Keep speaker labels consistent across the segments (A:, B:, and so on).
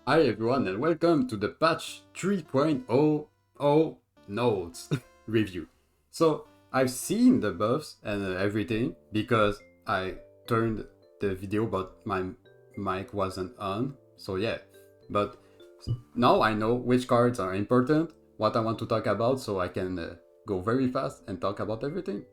A: Hi everyone and welcome to the patch 3.00 notes review. So I've seen the buffs and everything because I turned the video but my mic wasn't on. So yeah, but now I know which cards are important, what I want to talk about, so I can go very fast and talk about everything.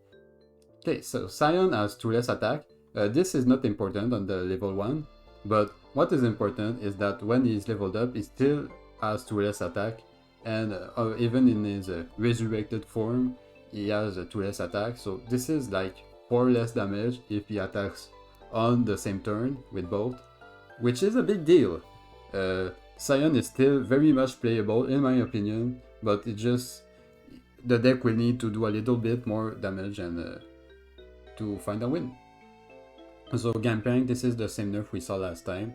A: Okay, so Cyan has 2 less attack. This is not important on the level 1, but what is important is that when he's leveled up, he still has 2 less attack, and even in his resurrected form, he has a 2 less attack, so this is like 4 less damage if he attacks on the same turn with both, which is a big deal. Cyan is still very much playable in my opinion, but it just the deck will need to do a little bit more damage and to find a win. So Gangplank, this is the same nerf we saw last time.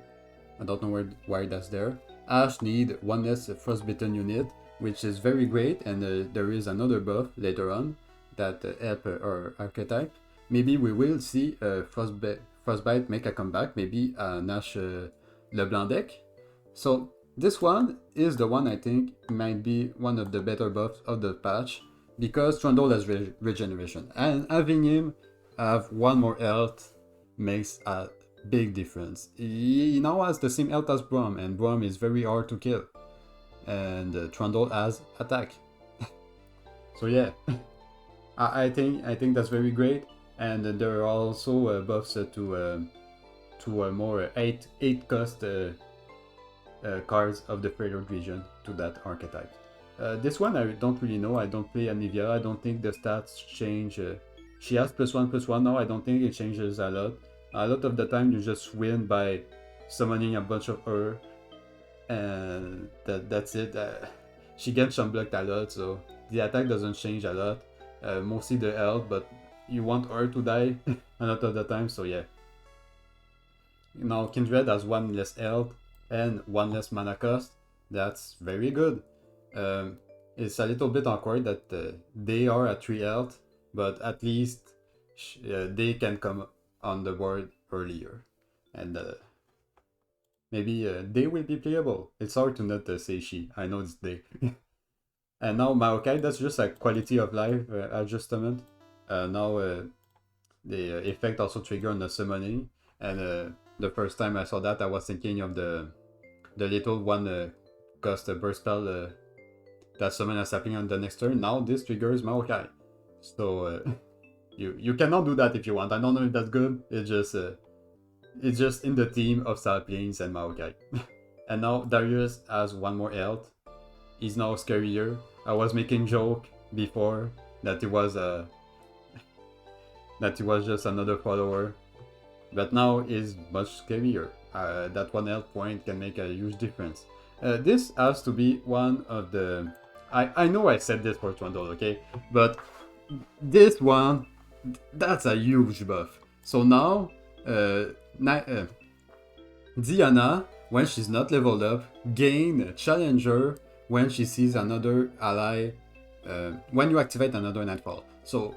A: I don't know why that's there. Ash need one less frostbitten unit, which is very great, and there is another buff later on that help our archetype. Maybe we will see Frostbite make a comeback, maybe an Ash LeBlanc deck. So this one is the one I think might be one of the better buffs of the patch, because Trundle has regeneration, and having him have one more health makes a big difference. He now has the same health as Braum, and Braum is very hard to kill, and Trundle has attack. So yeah, I think that's very great, and there are also buffs to more 8 cost cards of the Prelude region to that archetype. This one I don't really know. I don't play Anivia. I don't think the stats change. She has +1/+1 now. I don't think it changes a lot. A lot of the time you just win by summoning a bunch of her, and that's it. She gets blocked a lot, so the attack doesn't change a lot. Mostly the health, but you want her to die a lot of the time, so yeah. Now Kindred has 1 less health and 1 less mana cost. That's very good. It's a little bit awkward that they are at 3 health, but at least they can come on the board earlier, and maybe they will be playable. It's hard to not say she. I know it's they. And now Maokai, that's just a quality of life adjustment. Now the effect also trigger on the summoning, and the first time I saw that I was thinking of the little one cost burst spell that summon a sapling on the next turn. Now this triggers Maokai. So you cannot do that if you want. I don't know if that's good. It's just in the team of saplings and Maokai. And now Darius has 1 more health. He's now scarier. I was making joke before that he was just another follower, but now he's much scarier. That 1 health point can make a huge difference. This has to be one of the... I know I said this for Trundle, okay? But this one, that's a huge buff. So now, Diana, when she's not leveled up, gain Challenger when she sees another ally, when you activate another Nightfall. So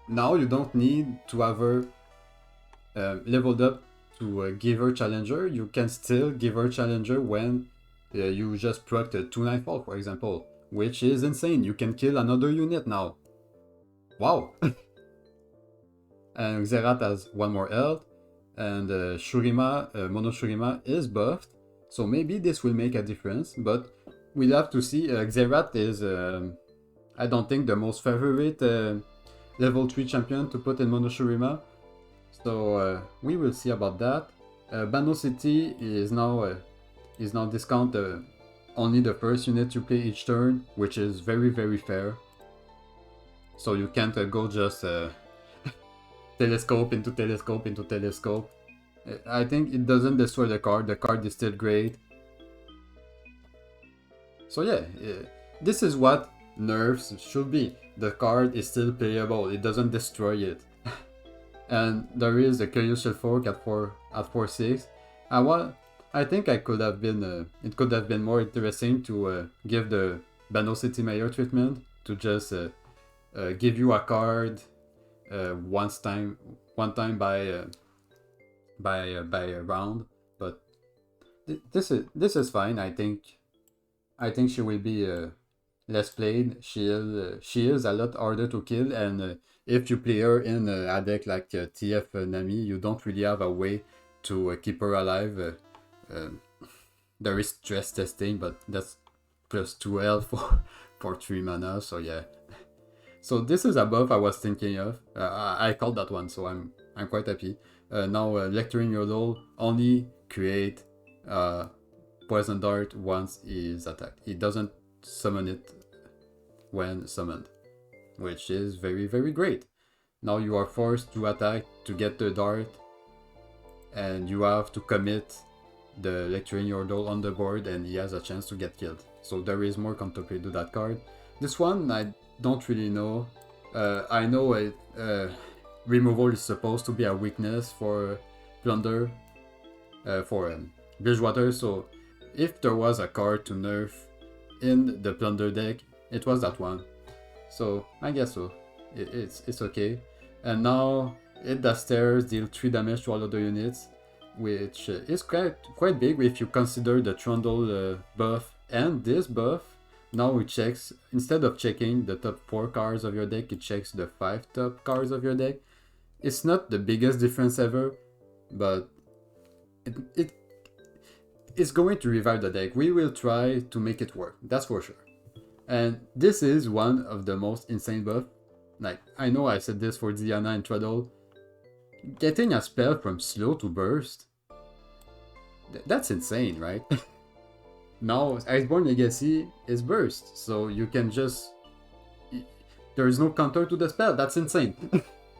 A: now you don't need to have her leveled up to give her Challenger. You can still give her Challenger when you just proc 2 Nightfall, for example, which is insane. You can kill another unit now. Wow! And Xerath has 1 more health, and Shurima, Mono Shurima is buffed, so maybe this will make a difference, but we'll have to see. Xerath is, I don't think, the most favorite level 3 champion to put in Mono Shurima, so we will see about that. Bano City is now discount only the first unit you play each turn, which is very, very fair. So you can't go just telescope into telescope into telescope. I think it doesn't destroy the card is still great. So yeah, this is what nerfs should be. The card is still playable, it doesn't destroy it. And there is a Curious Shell Fork at 4/6. I think it could have been more interesting to give the Bano City Mayor treatment, to just give you a card one time by a round, but This is fine. I think she will be less played. She is a lot harder to kill, and if you play her in a deck like TF Nami, you don't really have a way to keep her alive. There is stress testing, but that's plus 2 health for 3 mana, so yeah. So this is a buff I was thinking of. I called that one, so I'm quite happy. Now Lecturing Yodel only create Poison Dart once is attacked. It doesn't summon it when summoned, which is very, very great. Now you are forced to attack to get the dart, and you have to commit the Lecturing Yordle on the board, and he has a chance to get killed. So there is more counterplay to that card. This one, I don't really know. I know removal is supposed to be a weakness for Plunder, for Bridgewater, so if there was a card to nerf in the Plunder deck, it was that one. So I guess so. It's okay. And now hit the stairs, deal 3 damage to all other units, which is quite big if you consider the Trundle buff and this buff. Now it checks, instead of checking the top 4 cards of your deck, it checks the 5 top cards of your deck. It's not the biggest difference ever, but it's going to revive the deck. We will try to make it work, that's for sure. And this is one of the most insane buffs. Like, I know I said this for Diana and Trundle. Getting a spell from slow to burst, that's insane, right? Now, Iceborne Legacy is burst, so you can just... There is no counter to the spell, that's insane.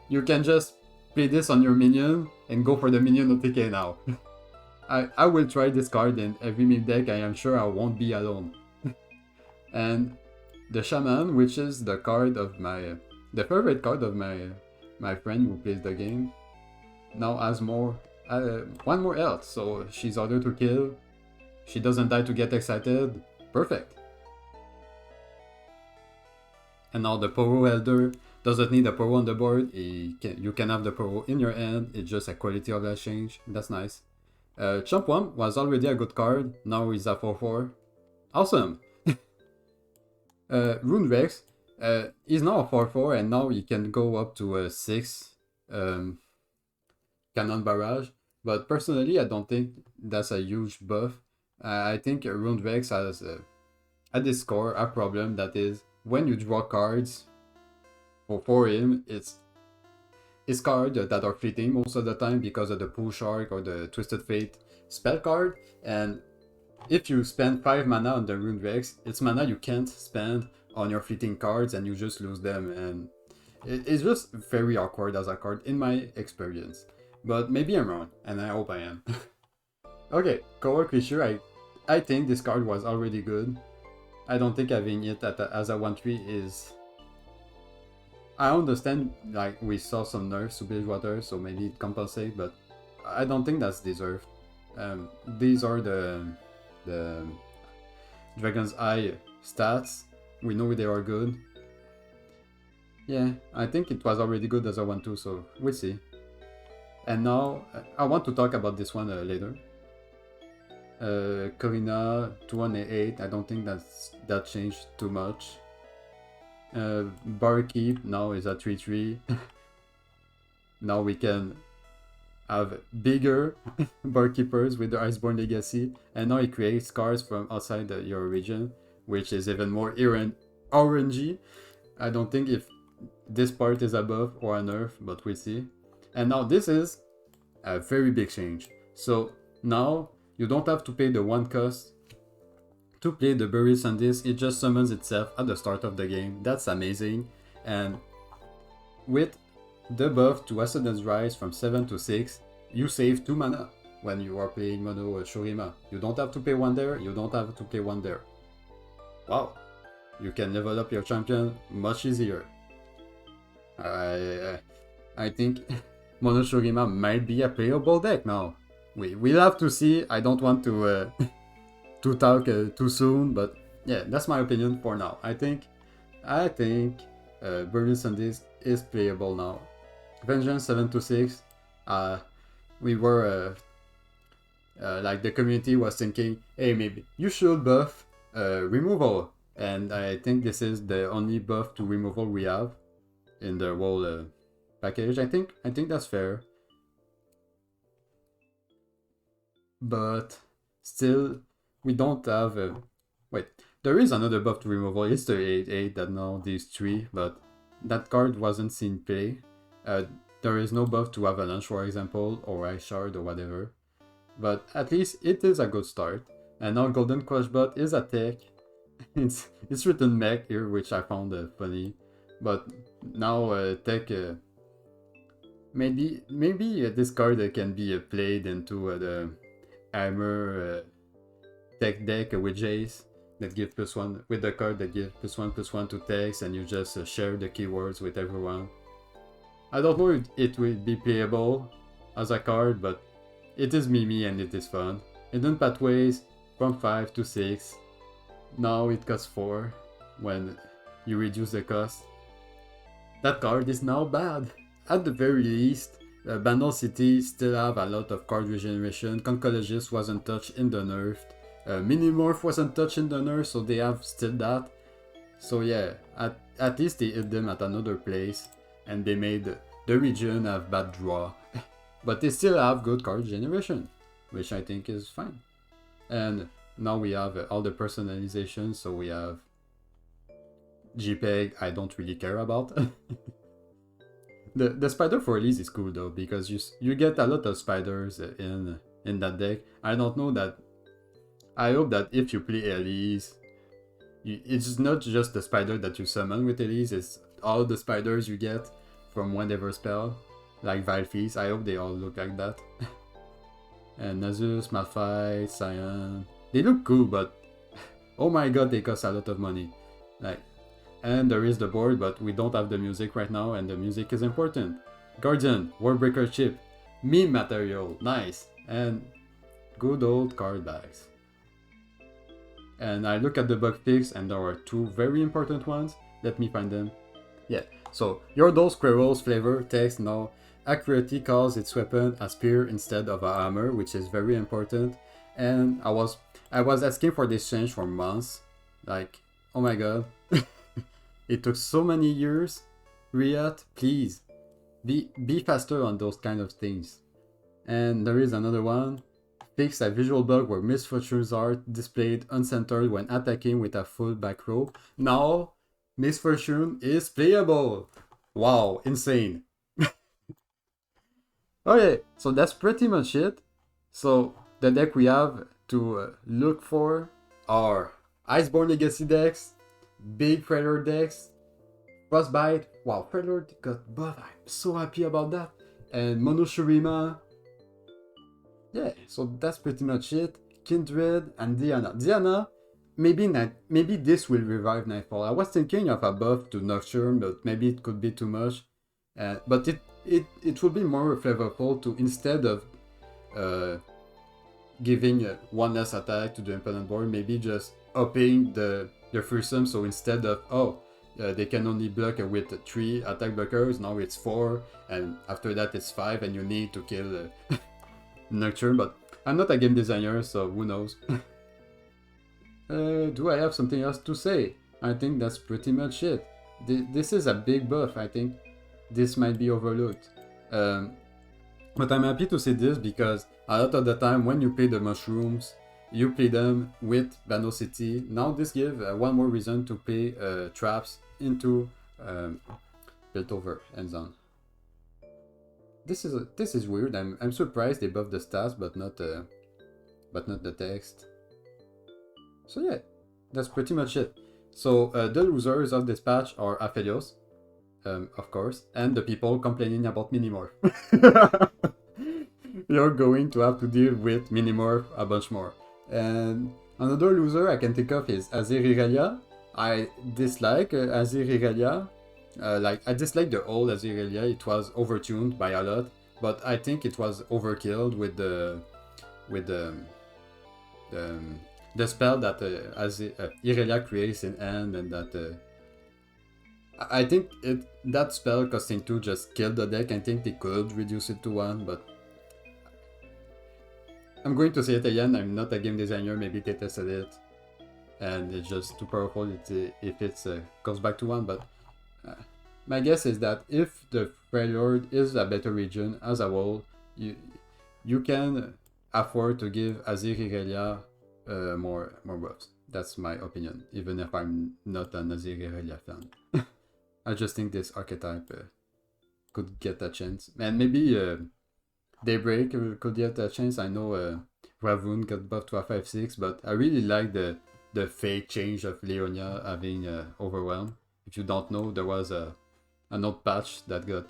A: You can just play this on your minion and go for the minion OTK now. I will try this card in every mid deck, I am sure I won't be alone. And the Shaman, which is the card of my... the favorite card of my friend who plays the game, now has more... one more health, so she's harder to kill. She doesn't die to get excited. Perfect. And now the Poro Elder doesn't need a Poro on the board. You can have the Poro in your hand. It's just a quality of life change. That's nice. Chump 1 was already a good card. Now he's a 4-4. Awesome. Rune Rex is now a 4-4, and now he can go up to a 6 Cannon Barrage. But personally, I don't think that's a huge buff. I think Rune Rex has, at this core, a problem that is, when you draw cards for him, it's cards that are fleeting most of the time because of the Pool Shark or the Twisted Fate spell card. And if you spend 5 mana on the Rune Rex, it's mana you can't spend on your fleeting cards and you just lose them. And it's just very awkward as a card in my experience. But maybe I'm wrong, and I hope I am. Okay, Coral Creature, I think this card was already good. I don't think having it as a 1-3 is... I understand, like, we saw some nerfs to Bridgewater, so maybe it compensates, but I don't think that's deserved. These are the Dragon's Eye stats. We know they are good. Yeah, I think it was already good as a 1-2, so we'll see. And now, I want to talk about this one later. Corina, 2-1-8, I don't think that changed too much. Barkeep now is at 3-3. Now we can have bigger barkeepers with the Iceborne Legacy, and now it creates cards from outside your region, which is even more orangey. I don't think if this part is a buff or a nerf, but we'll see. And now this is a very big change. So now you don't have to pay the 1 cost to play the Burial Sundisk. It just summons itself at the start of the game. That's amazing. And with the buff to Ascendance Rise from 7 to 6, you save 2 mana when you are playing Mono Shurima. You don't have to pay 1 there, you don't have to pay 1 there. Wow, you can level up your champion much easier. I think Mono Shurima might be a playable deck now. We'll have to see. I don't want to to talk too soon, but yeah, that's my opinion for now. I think Burial Sundisk is playable now. Vengeance 7 to 6. We were Like the community was thinking, hey, maybe you should buff removal, and I think this is the only buff to removal we have in the whole package. I think that's fair, but still we don't have. Wait, there is another buff to removal. It's the 8/8 that now these three, but that card wasn't seen play. There is no buff to Avalanche, for example, or Ice Shard or whatever. But at least it is a good start. And now Golden Quashbot is a tech. it's written mech here, which I found funny. But now tech, maybe this card can be played into the armor tech deck with Jace that give +1 with the card that give +1/+1 to text, and you just share the keywords with everyone. I don't know if it will be playable as a card, but it is Mimi and it is fun. Hidden pathways from 5 to 6. Now it costs 4 when you reduce the cost. That card is now bad. At the very least, Bandle City still have a lot of card regeneration. Concologist wasn't touched in the nerf. Minimorph wasn't touched in the nerf, so they have still that. So yeah, at least they hit them at another place, and they made the region have bad draw. But they still have good card generation, which I think is fine. And now we have all the personalization, so we have JPEG I don't really care about. The spider for Elise is cool though, because you get a lot of spiders in that deck. I don't know that. I hope that if you play Elise, it's not just the spider that you summon with Elise, it's all the spiders you get from whatever spell, like Vilefeast. I hope they all look like that. And Nasus, Malphite, Cyan, they look cool, but oh my god, they cost a lot of money. Like, and there is the board, but we don't have the music right now, and the music is important. Guardian, Warbreaker chip, meme material, nice, and good old card bags. And I look at the bug fix, and there are 2 very important ones. Let me find them. Yeah, so Yordle Squirrel's flavor text now accurately calls its weapon a spear instead of a hammer, which is very important. And I was asking for this change for months. Like, oh my god. It took so many years. Riot, please. Be faster on those kind of things. And there is another one. Fix a visual bug where Misfortune's art displayed uncentered when attacking with a full back row. Now, Misfortune is playable. Wow, insane. Okay, so that's pretty much it. So the deck we have to look for are Iceborne Legacy decks, big Predator decks, Frostbite. Wow, Predator got buff. I'm so happy about that. And Mono Shurima. Yeah, so that's pretty much it. Kindred and Diana. Diana, maybe this will revive Nightfall. I was thinking of a buff to Nocturne, but maybe it could be too much. But it would be more flavorful to, instead of giving one less attack to the opponent board, maybe just upping the threesome. So instead of they can only block with 3 attack blockers, now it's 4, and after that it's 5, and you need to kill Nocturne. But I'm not a game designer, so who knows. Do I have something else to say? I think that's pretty much it. This is a big buff. I think this might be overlooked. But I'm happy to say this because a lot of the time when you play the mushrooms, you play them with Bandle City. Now this gives one more reason to play traps into Piltover and Zone. This is weird. I'm surprised they buffed the stats, but not the text. So yeah, that's pretty much it. So the losers of this patch are Aphelios, of course, and the people complaining about Minimorph. You're going to have to deal with Minimorph a bunch more. And another loser I can think of is Azir Irelia. I dislike Azir Irelia. I dislike the old Azir Irelia. It was overtuned by a lot, but I think it was overkilled with the spell that Irelia creates in hand, and that I think that spell costing 2 just killed the deck. I think they could reduce it to 1, but I'm going to say it again, I'm not a game designer, maybe they tested it and it's just too powerful if it goes back to 1, but my guess is that if the Freljord is a better region as a whole, you can afford to give Azir Irelia more buffs. That's my opinion, even if I'm not an Azir Irelia fan. I just think this archetype could get a chance. And maybe Daybreak could get a chance. I know Ravun got buffed to a 5-6, but I really like the fate change of Leonia having Overwhelm. If you don't know, there was an old patch that got...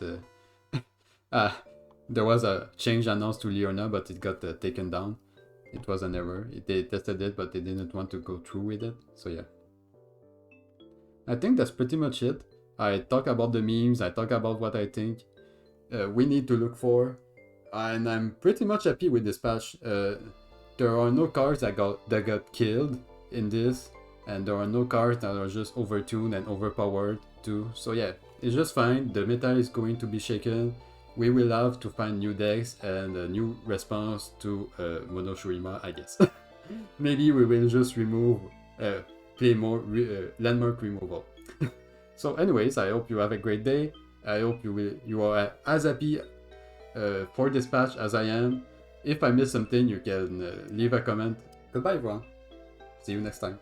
A: there was a change announced to Leonia, but it got taken down. It was an error. They tested it, but they didn't want to go through with it. So yeah. I think that's pretty much it. I talk about the memes, I talk about what I think we need to look for. And I'm pretty much happy with this patch. There are no cards that got killed in this. And there are no cards that are just overtuned and overpowered too. So yeah, it's just fine. The meta is going to be shaken. We will have to find new decks and a new response to Mono Shurima, I guess. Maybe we will just remove, play more landmark removal. So anyways, I hope you have a great day. I hope you are as happy for this patch as I am. If I missed something, you can leave a comment. Goodbye everyone. See you next time.